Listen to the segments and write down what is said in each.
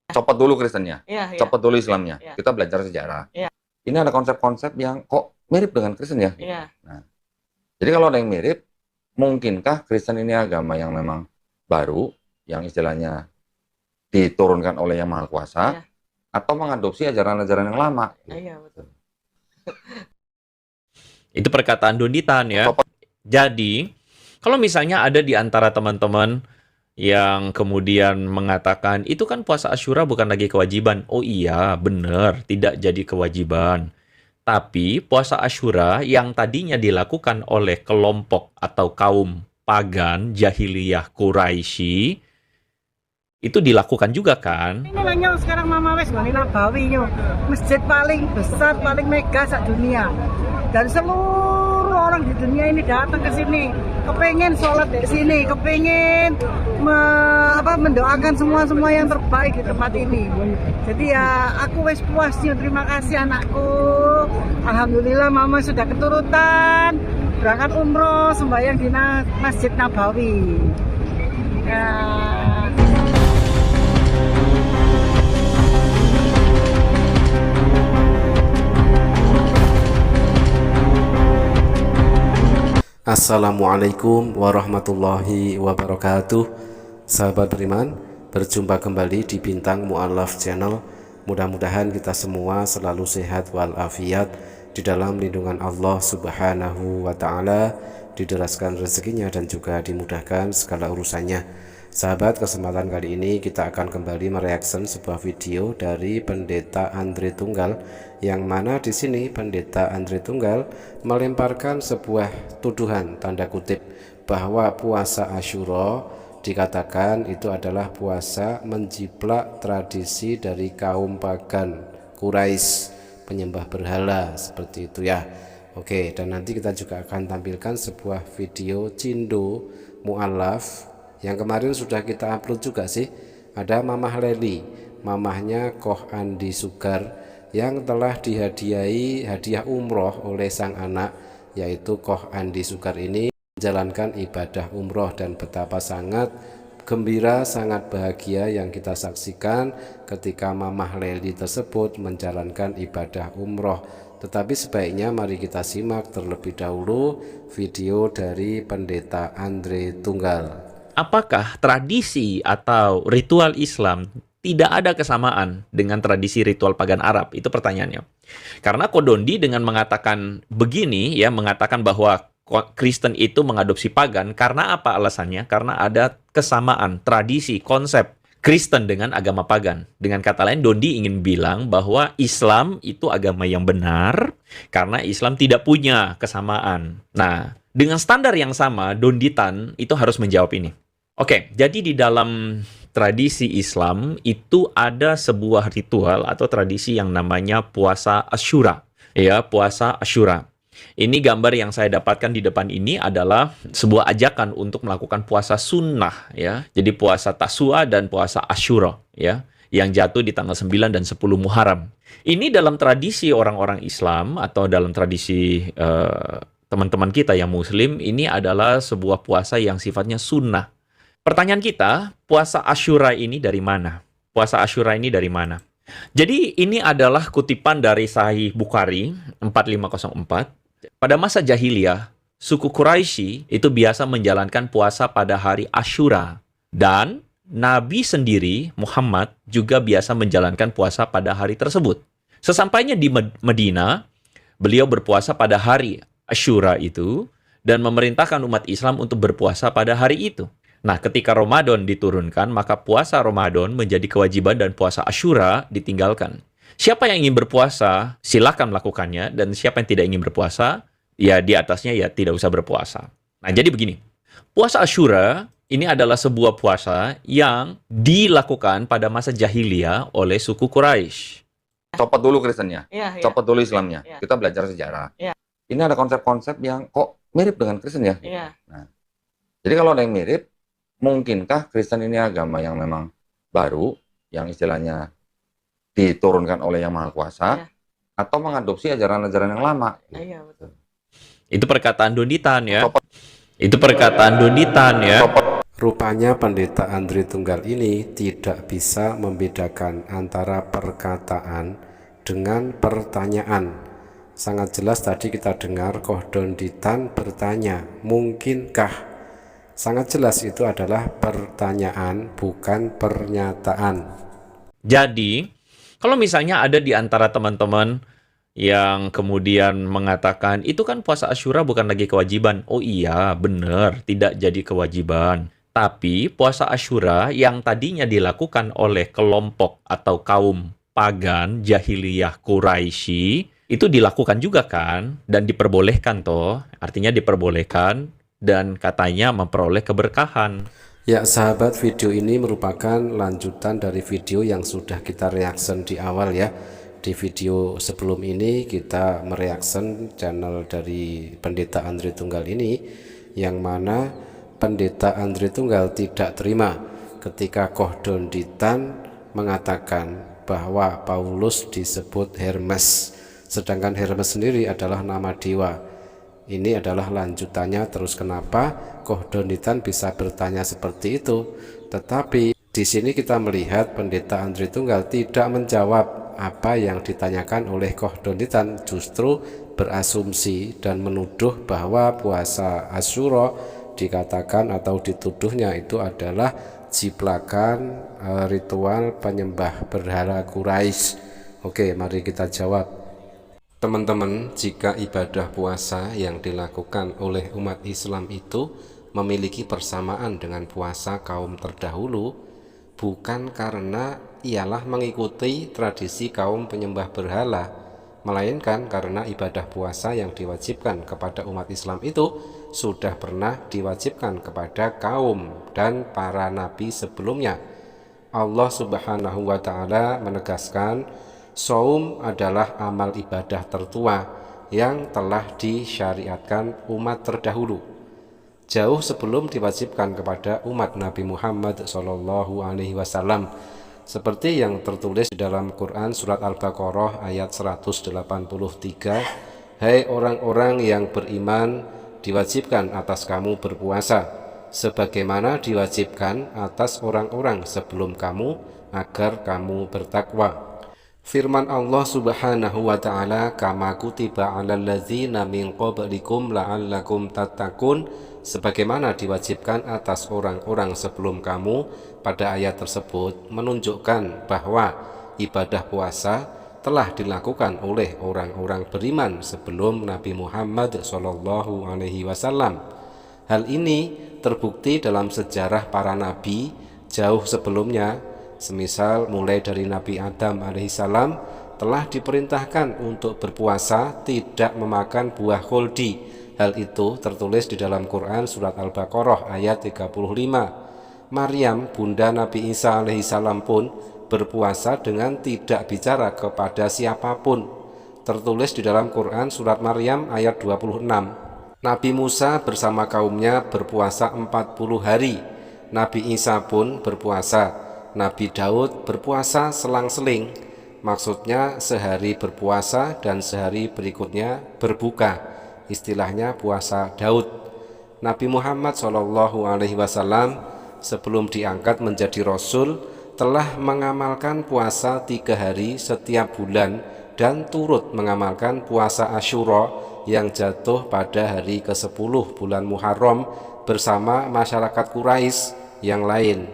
Copot dulu Kristennya, Iya, iya, copot dulu Islamnya. iya, Kita belajar sejarah. iya, Ini ada konsep-konsep yang kok mirip dengan Kristen ya? iya. Nah, jadi kalau ada yang mirip, mungkinkah Kristen ini agama yang memang baru, yang istilahnya diturunkan oleh Yang Maha Kuasa, Iya. atau mengadopsi ajaran-ajaran yang lama? Iya, betul. Itu perkataan Donditan ya. Copot. Jadi, kalau misalnya ada di antara teman-teman yang kemudian mengatakan, itu kan puasa Asyura bukan lagi kewajiban. Oh iya, benar, tidak jadi kewajiban. Tapi puasa Asyura yang tadinya dilakukan oleh kelompok atau kaum pagan jahiliyah Quraisy itu dilakukan juga kan? Ini lah sekarang Mama wes Bani Nabawi yo, masjid paling besar, paling mega sak dunia. Dan seluruh orang di dunia ini datang ke sini, kepengen sholat di sini, kepengen mendoakan semua yang terbaik di tempat ini. Jadi ya aku wes puas yo, terima kasih anakku. Alhamdulillah Mama sudah keturutan berangkat umroh sembahyang di Masjid Nabawi. Ya. Assalamualaikum warahmatullahi wabarakatuh. Sahabat beriman, berjumpa kembali di Bintang Mu'allaf Channel. Mudah-mudahan kita semua selalu sehat walafiat di dalam lindungan Allah Subhanahu wa Ta'ala, dideraskan rezekinya dan juga dimudahkan segala urusannya. Sahabat, kesempatan kali ini kita akan kembali mereaction sebuah video dari Pendeta Andre Tunggal, yang mana di sini Pendeta Andre Tunggal melemparkan sebuah tuduhan tanda kutip bahwa puasa Asyura dikatakan itu adalah puasa menjiplak tradisi dari kaum pagan Quraisy, penyembah berhala seperti itu ya. Oke, dan nanti kita juga akan tampilkan sebuah video Cindo Mu'allaf yang kemarin sudah kita upload juga sih. Ada Mamah Leli, mamahnya Koh Andi Sugar, yang telah dihadiahi hadiah umroh oleh sang anak, yaitu Koh Andi Sugar ini menjalankan ibadah umroh, dan betapa sangat gembira, sangat bahagia yang kita saksikan ketika Mamah Leli tersebut menjalankan ibadah umroh. Tetapi sebaiknya mari kita simak terlebih dahulu video dari Pendeta Andre Tunggal. Apakah tradisi atau ritual Islam tidak ada kesamaan dengan tradisi ritual pagan Arab? Itu pertanyaannya. Karena Kodondi dengan mengatakan begini, ya, mengatakan bahwa Kristen itu mengadopsi pagan, karena apa alasannya? Karena ada kesamaan tradisi, konsep Kristen dengan agama pagan. Dengan kata lain, Dondi ingin bilang bahwa Islam itu agama yang benar karena Islam tidak punya kesamaan. Nah, dengan standar yang sama, Donditan itu harus menjawab ini. Oke, jadi di dalam tradisi Islam itu ada sebuah ritual atau tradisi yang namanya puasa Asyura. Ya, puasa Asyura. Ini gambar yang saya dapatkan di depan ini adalah sebuah ajakan untuk melakukan puasa sunnah, ya. Jadi puasa Tasua dan puasa Asyura, ya, yang jatuh di tanggal 9 dan 10 Muharram. Ini dalam tradisi orang-orang Islam atau dalam tradisi teman-teman kita yang Muslim, ini adalah sebuah puasa yang sifatnya sunnah. Pertanyaan kita, puasa Asyura ini dari mana? Puasa Asyura ini dari mana? Jadi ini adalah kutipan dari Sahih Bukhari 4504. Pada masa jahiliyah, suku Quraisy itu biasa menjalankan puasa pada hari Asyura. Dan Nabi sendiri, Muhammad, juga biasa menjalankan puasa pada hari tersebut. Sesampainya di Medina, beliau berpuasa pada hari Asyura itu dan memerintahkan umat Islam untuk berpuasa pada hari itu. Nah, ketika Ramadan diturunkan, maka puasa Ramadan menjadi kewajiban dan puasa Asyura ditinggalkan. Siapa yang ingin berpuasa, silakan melakukannya, dan siapa yang tidak ingin berpuasa, ya di atasnya ya tidak usah berpuasa. Nah, jadi begini. Puasa Asyura ini adalah sebuah puasa yang dilakukan pada masa jahiliyah oleh suku Quraisy. Copot dulu Kristennya, Iya, iya, copot dulu Islamnya. iya. Kita belajar sejarah. Iya. Ini ada konsep-konsep yang kok mirip dengan Kristen ya? Iya. Nah, jadi kalau ada yang mirip, mungkinkah Kristen ini agama yang memang baru, yang istilahnya diturunkan oleh Yang Maha Kuasa, Iya. atau mengadopsi ajaran-ajaran yang lama? Iya, betul. Itu perkataan Donditan ya. Copot. Itu perkataan Donditan ya. Copot. Rupanya pendeta Andri Tunggal ini tidak bisa membedakan antara perkataan dengan pertanyaan. Sangat jelas tadi kita dengar Kohdonditan bertanya, mungkinkah? Sangat jelas itu adalah pertanyaan, bukan pernyataan. Jadi, kalau misalnya ada di antara teman-teman yang kemudian mengatakan, itu kan puasa Asyura bukan lagi kewajiban. Oh iya, benar, tidak jadi kewajiban. Tapi puasa Asyura yang tadinya dilakukan oleh kelompok atau kaum pagan jahiliyah Quraisy itu dilakukan juga kan, dan diperbolehkan toh, artinya diperbolehkan dan katanya memperoleh keberkahan. Ya sahabat, video ini merupakan lanjutan dari video yang sudah kita reaction di awal ya. Di video sebelum ini kita mereaction channel dari pendeta Andri Tunggal ini, yang mana pendeta Andri Tunggal tidak terima ketika Kohdonditan mengatakan bahwa Paulus disebut Hermes, sedangkan Hermes sendiri adalah nama dewa. Ini adalah lanjutannya. Terus kenapa Kohdonditan bisa bertanya seperti itu? Tetapi di sini kita melihat pendeta Andri Tunggal tidak menjawab apa yang ditanyakan oleh Kohdonditan, justru berasumsi dan menuduh bahwa puasa Asyura dikatakan atau dituduhnya itu adalah jiplakan ritual penyembah berhala Quraisy. Oke, mari kita jawab. Teman-teman, jika ibadah puasa yang dilakukan oleh umat Islam itu memiliki persamaan dengan puasa kaum terdahulu, bukan karena ialah mengikuti tradisi kaum penyembah berhala, melainkan karena ibadah puasa yang diwajibkan kepada umat Islam itu sudah pernah diwajibkan kepada kaum dan para nabi sebelumnya. Allah Subhanahu wa Ta'ala menegaskan, shaum adalah amal ibadah tertua yang telah disyariatkan umat terdahulu, jauh sebelum diwajibkan kepada umat Nabi Muhammad SAW, seperti yang tertulis di dalam Quran surat Al-Baqarah ayat 183. Hai orang-orang yang beriman, diwajibkan atas kamu berpuasa sebagaimana diwajibkan atas orang-orang sebelum kamu, agar kamu bertakwa. Firman Allah Subhanahu wa Ta'ala, kama kutiba 'alal ladzina min qablikum la'allakum tattaqun, sebagaimana diwajibkan atas orang-orang sebelum kamu. Pada ayat tersebut menunjukkan bahwa ibadah puasa telah dilakukan oleh orang-orang beriman sebelum Nabi Muhammad SAW. Hal ini terbukti dalam sejarah para nabi jauh sebelumnya, semisal mulai dari Nabi Adam alaihissalam telah diperintahkan untuk berpuasa tidak memakan buah khuldi. Hal itu tertulis di dalam Quran surat Al-Baqarah ayat 35. Maryam, bunda Nabi Isa alaihissalam pun berpuasa dengan tidak bicara kepada siapapun. Tertulis di dalam Quran surat Maryam ayat 26. Nabi Musa bersama kaumnya berpuasa 40 hari. Nabi Isa pun berpuasa. Nabi Daud berpuasa selang-seling. Maksudnya sehari berpuasa dan sehari berikutnya berbuka. Istilahnya puasa Daud. Nabi Muhammad SAW sebelum diangkat menjadi Rasul telah mengamalkan puasa 3 hari setiap bulan dan turut mengamalkan puasa Asyura yang jatuh pada hari ke-10 bulan Muharram bersama masyarakat Quraisy yang lain.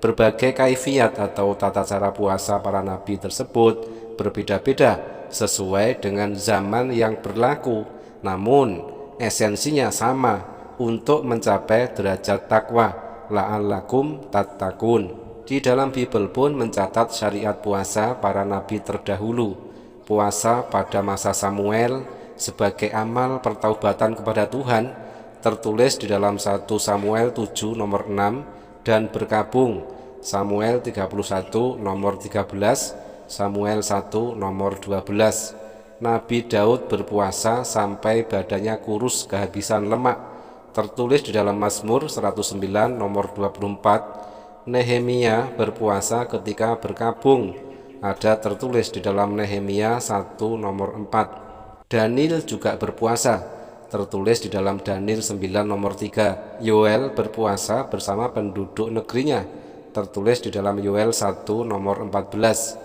Berbagai kaifiat atau tata cara puasa para nabi tersebut berbeda-beda sesuai dengan zaman yang berlaku, namun esensinya sama, untuk mencapai derajat takwa, la'allakum tattaqun. Di dalam Bible pun mencatat syariat puasa para nabi terdahulu. Puasa pada masa Samuel sebagai amal pertaubatan kepada Tuhan tertulis di dalam 1 Samuel 7 nomor 6 dan berkabung Samuel 31 nomor 13, Samuel 1 nomor 12. Nabi Daud berpuasa sampai badannya kurus kehabisan lemak, tertulis di dalam Mazmur 109 nomor 24. Nehemia berpuasa ketika berkabung, ada tertulis di dalam Nehemia 1 nomor 4. Daniel juga berpuasa, tertulis di dalam Daniel 9 nomor 3. Yoel berpuasa bersama penduduk negerinya, tertulis di dalam Yoel 1 nomor 14.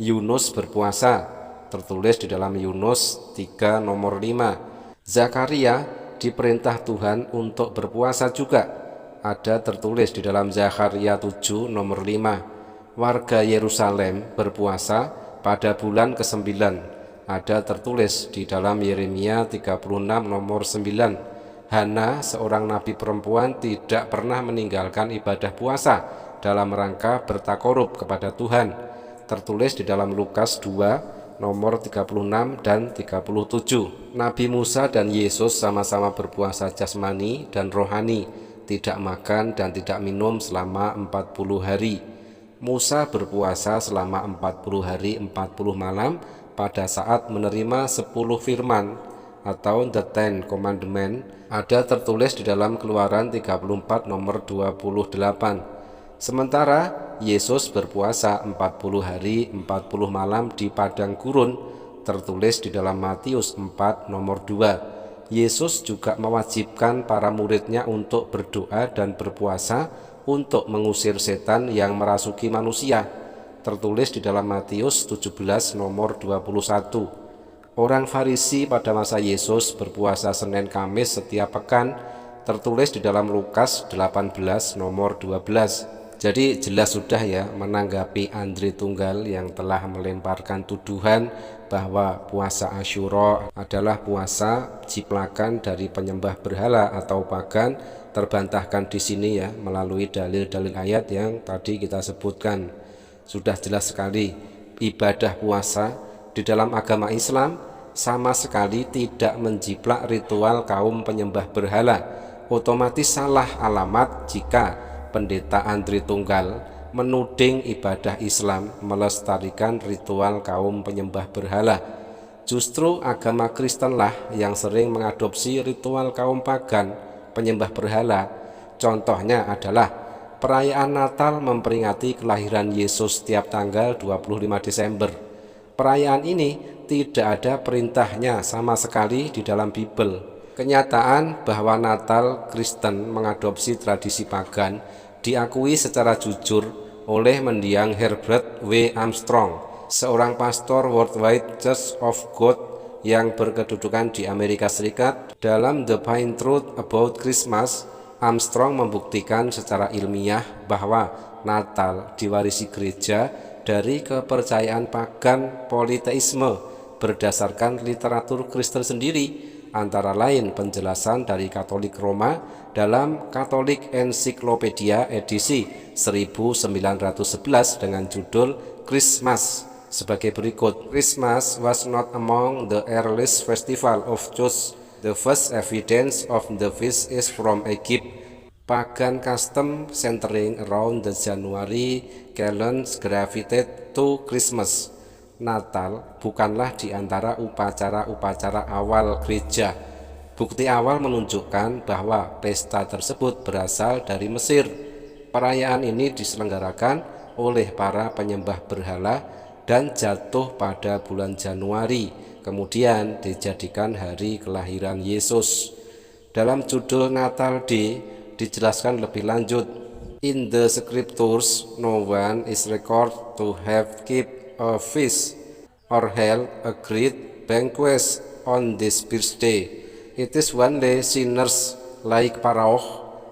Yunus berpuasa, tertulis di dalam Yunus 3 nomor 5. Zakaria diperintah Tuhan untuk berpuasa juga, ada tertulis di dalam Zakaria 7 nomor 5. Warga Yerusalem berpuasa pada bulan ke-9, ada tertulis di dalam Yeremia 36 nomor 9. Hana, seorang nabi perempuan, tidak pernah meninggalkan ibadah puasa dalam rangka bertakorup kepada Tuhan, tertulis di dalam Lukas 2 nomor 36 dan 37. Nabi Musa dan Yesus sama-sama berpuasa jasmani dan rohani, tidak makan dan tidak minum selama 40 hari. Musa berpuasa selama 40 hari 40 malam pada saat menerima 10 firman atau the Ten Commandment, ada tertulis di dalam Keluaran 34 nomor 28. Sementara Yesus berpuasa 40 hari 40 malam di padang gurun, tertulis di dalam Matius 4 nomor 2. Yesus juga mewajibkan para muridnya untuk berdoa dan berpuasa untuk mengusir setan yang merasuki manusia, tertulis di dalam Matius 17 nomor 21. Orang Farisi pada masa Yesus berpuasa Senin Kamis setiap pekan, tertulis di dalam Lukas 18 nomor 12. Jadi jelas sudah ya, menanggapi Andre Tunggal yang telah melemparkan tuduhan bahwa puasa Asyura adalah puasa ciplakan dari penyembah berhala atau pagan, terbantahkan di sini ya melalui dalil-dalil ayat yang tadi kita sebutkan. Sudah jelas sekali, ibadah puasa di dalam agama Islam sama sekali tidak menjiplak ritual kaum penyembah berhala. Otomatis salah alamat jika Pendeta Andre Tunggal menuding ibadah Islam melestarikan ritual kaum penyembah berhala. Justru agama Kristenlah yang sering mengadopsi ritual kaum pagan penyembah berhala. Contohnya adalah perayaan Natal memperingati kelahiran Yesus setiap tanggal 25 Desember. Perayaan ini tidak ada perintahnya sama sekali di dalam Bible. Kenyataan bahwa Natal Kristen mengadopsi tradisi pagan diakui secara jujur oleh mendiang Herbert W. Armstrong, seorang pastor Worldwide Church of God yang berkedudukan di Amerika Serikat. Dalam The Plain Truth About Christmas, Armstrong membuktikan secara ilmiah bahwa Natal diwarisi gereja dari kepercayaan pagan politeisme berdasarkan literatur Kristen sendiri, antara lain penjelasan dari Katolik Roma dalam Catholic Encyclopedia edisi 1911 dengan judul Christmas sebagai berikut. Christmas was not among the earliest festival of Jews. The first evidence of the feast is from Egypt. Pagan custom centering around the January calendar gravitated to Christmas. Natal bukanlah di antara upacara-upacara awal gereja. Bukti awal menunjukkan bahwa pesta tersebut berasal dari Mesir. Perayaan ini diselenggarakan oleh para penyembah berhala dan jatuh pada bulan Januari, kemudian dijadikan hari kelahiran Yesus. Dalam judul Natal Day dijelaskan lebih lanjut. In the scriptures, no one is recorded to have kept a feast or held a great banquet on this birthday. It is only sinners like Pharaoh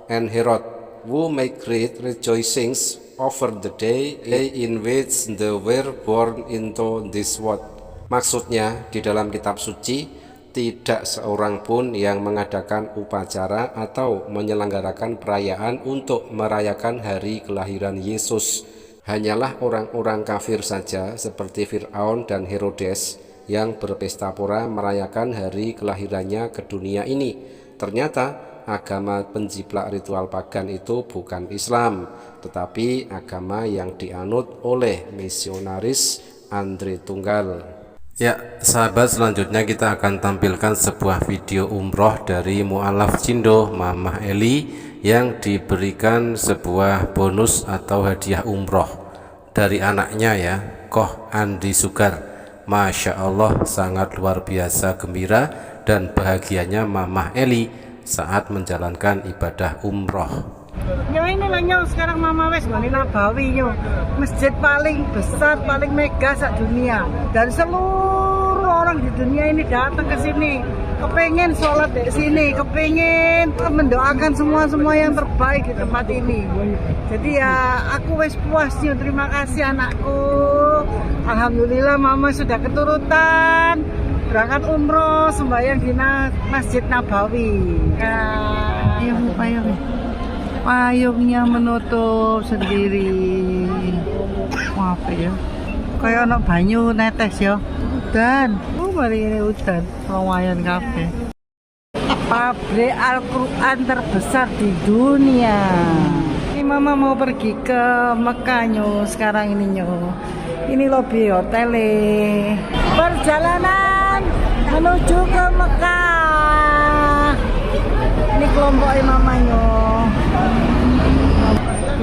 and Herod who make great rejoicings over the day in which they were born into this world. Maksudnya, di dalam kitab suci tidak seorang pun yang mengadakan upacara atau menyelenggarakan perayaan untuk merayakan hari kelahiran Yesus. Hanyalah orang-orang kafir saja seperti Fir'aun dan Herodes yang berpesta pora merayakan hari kelahirannya ke dunia ini. Ternyata agama penjiplak ritual pagan itu bukan Islam, tetapi agama yang dianut oleh misionaris Andre Tunggal. Ya, sahabat, selanjutnya kita akan tampilkan sebuah video umroh dari Mu'alaf Cindo Mamah Eli yang diberikan sebuah bonus atau hadiah umroh dari anaknya ya, Koh Andi Sugar. Masya Allah, sangat luar biasa gembira dan bahagianya Mamah Eli saat menjalankan ibadah umroh. Ya inilah nyo, sekarang Mama wes nggone Nabawi nyo. Masjid paling besar, paling mega sak dunia. Dan seluruh orang di dunia ini datang ke sini. Kepengen sholat di sini, kepengen mendoakan semua yang terbaik di tempat ini. Jadi ya aku wes puas nyo, terima kasih anakku. Alhamdulillah Mama sudah keturutan berangkat umroh sembahyang di Masjid Nabawi. Payungnya menutup sendiri. Apa ya? Kayak anak banyu netes ya. Udan. Mari ini udan. Rawayan kafe. Pabrik Al-Quran terbesar di dunia. Ini Mama mau pergi ke Mekah nyo. Sekarang ini nyo. Ini lobi hotel. Perjalanan menuju ke Mekah. Ini kelompoknya mamanya.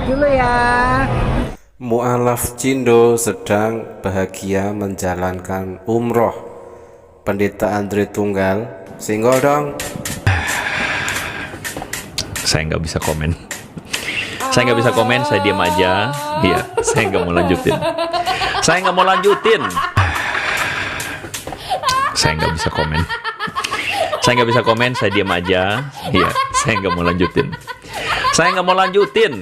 Dulu ya. Mu'alaf Cindo sedang bahagia menjalankan umroh. Pendeta Andre Tunggal, singgol dong. Saya nggak bisa komen. Saya nggak bisa komen, saya diam aja. Iya, saya nggak mau lanjutin. Saya nggak mau lanjutin. Saya nggak bisa komen. Saya nggak bisa komen, saya diam aja. Iya, saya nggak mau lanjutin. Saya nggak mau lanjutin.